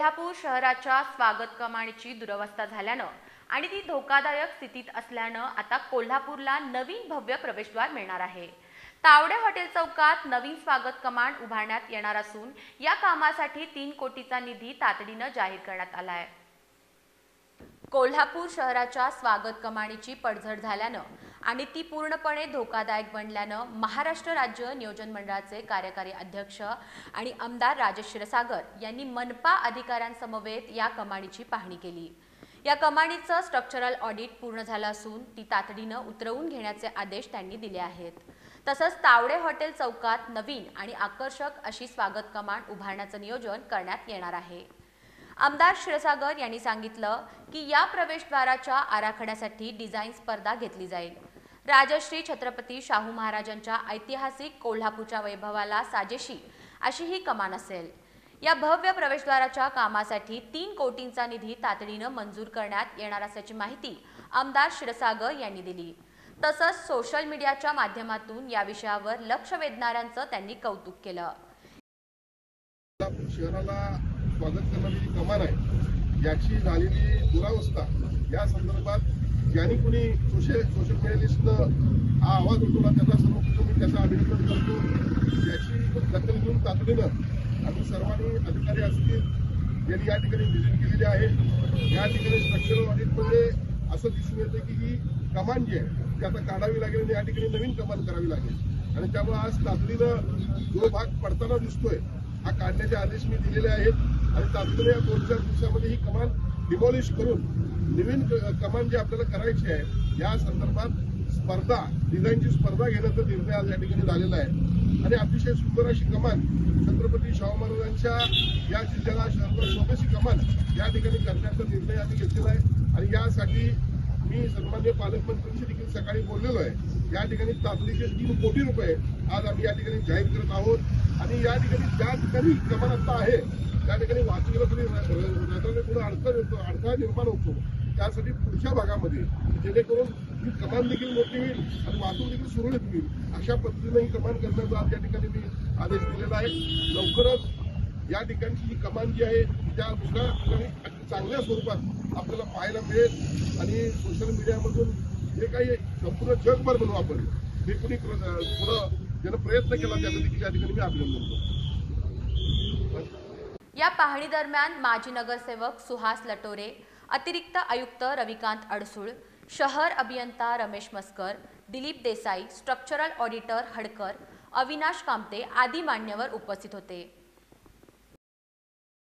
कोल्हापूर शहराच्या स्वागत कमानीची दुरवस्था झाल्यानं आणि ती धोकादायक स्थितीत असल्यानं आता कोल्हापूरला नवीन भव्य प्रवेशद्वार मिळणार आहे। तावडे हॉटेल चौकात नवीन स्वागत कमान उभारण्यात येणार असून या कामासाठी 3 कोटीचा निधी तातडीनं जाहीर करण्यात आला आहे। कोल्हापूर शहराच्या स्वागत कमानीची पडझड झाल्यानं आणि ती पूर्णपणे धोकादायक बनल्यानं महाराष्ट्र राज्य नियोजन मंडळाचे कार्यकारी अध्यक्ष आणि आमदार राजेश क्षीरसागर यांनी मनपा अधिकाऱ्यांसमवेत या कमानीची पाहणी केली। या कमानीचं स्ट्रक्चरल ऑडिट पूर्ण झालं असून ती तातडीनं उतरवून घेण्याचे आदेश त्यांनी दिले आहेत। तसंच तावडे हॉटेल चौकात नवीन आणि आकर्षक अशी स्वागत कमान उभारण्याचं नियोजन करण्यात येणार आहे। आमदार क्षीरसागर यांनी सांगितलं की या प्रवेशद्वाराच्या आराखड्यासाठी डिझाईन स्पर्धा घेतली जाईल। राजश्री छत्रपती शाहू महाराजांच्या ऐतिहासिक कोल्हापूरच्या वैभवाला साजेशी अशी ही कमान असेल। या भव्य प्रवेशद्वाराच्या कामासाठी 3 कोटींचा निधी तातडीनं मंजूर करण्यात येणार असल्याची माहिती आमदार क्षीरसागर यांनी दिली। तसंच सोशल मीडियाच्या माध्यमातून या विषयावर लक्ष वेधणाऱ्यांचं त्यांनी कौतुक केलं। शहराला स्वागत करणारी जी कमान आहे याची झालेली दुरावस्था या संदर्भात ज्यांनी कुणी सोशल मीडियालिस्टनं हा आवाज उठवला त्याचा सर्वप्रथम मी त्याचं अभिनंदन करतो। याची दखल घेऊन तातडीनं आम्ही सर्वांनी अधिकारी असतील यांनी या ठिकाणी व्हिजिट केलेली आहे। या ठिकाणी स्ट्रक्चरल ऑडिटमध्ये असं दिसून येतं की ही कमान जी आहे ती आता काढावी लागेल आणि या ठिकाणी नवीन कमान करावी लागेल आणि त्यामुळे आज तातडीनं जो भाग पडताना दिसतोय हा काढण्याचे आदेश मी दिलेले आहेत आणि तातडीने या 2-4 दिवसामध्ये ही कमान डिमॉलिश करून नवीन कमान जी आपल्याला करायची आहे या संदर्भात स्पर्धा डिझाईनची स्पर्धा घेण्याचा निर्णय आज या ठिकाणी झालेला आहे आणि अतिशय सुंदर अशी कमान छत्रपती शाहू महाराजांच्या या जिल्ह्याला शहराला स्वदेशी कमान या ठिकाणी करण्याचा निर्णय आम्ही घेतलेला आहे आणि यासाठी मी सन्माननीय पालकमंत्र्यांशी देखील सकाळी बोललेलो आहे। या ठिकाणी तातडीचे 3 कोटी रुपये आज आम्ही या ठिकाणी जाहीर करत आहोत आणि या ठिकाणी ज्या ठिकाणी कमान आता आहे त्या ठिकाणी वाहतुकीला थोडी पुढे अडथळा निर्माण होतो। त्यासाठी पुढच्या भागामध्ये जेणेकरून ही कमान देखील मोठी होईल आणि वाहतूक देखील सुरळीत होईल अशा पद्धतीने ही कमान करण्याचा आज या ठिकाणी मी आदेश दिलेला आहे। लवकरच या ठिकाणची ही कमान जी आहे त्या दुसऱ्या ठिकाणी चांगल्या स्वरूपात आपल्याला पाहायला मिळेल आणि सोशल मीडियामधून जे काही संपूर्ण जगभर म्हणू आपण जे कुणी पुढं ज्यानं प्रयत्न केला त्याला देखील या ठिकाणी मी अभिनंदन करतो। या पाहणी दरम्यान माजी नगरसेवक सुहास लटोरे, अतिरिक्त आयुक्त रविकांत अडसूळ, शहर अभियंता रमेश मस्कर, दिलीप देसाई, स्ट्रक्चरल ऑडिटर हडकर, अविनाश कामते आदी मान्यवर उपस्थित होते।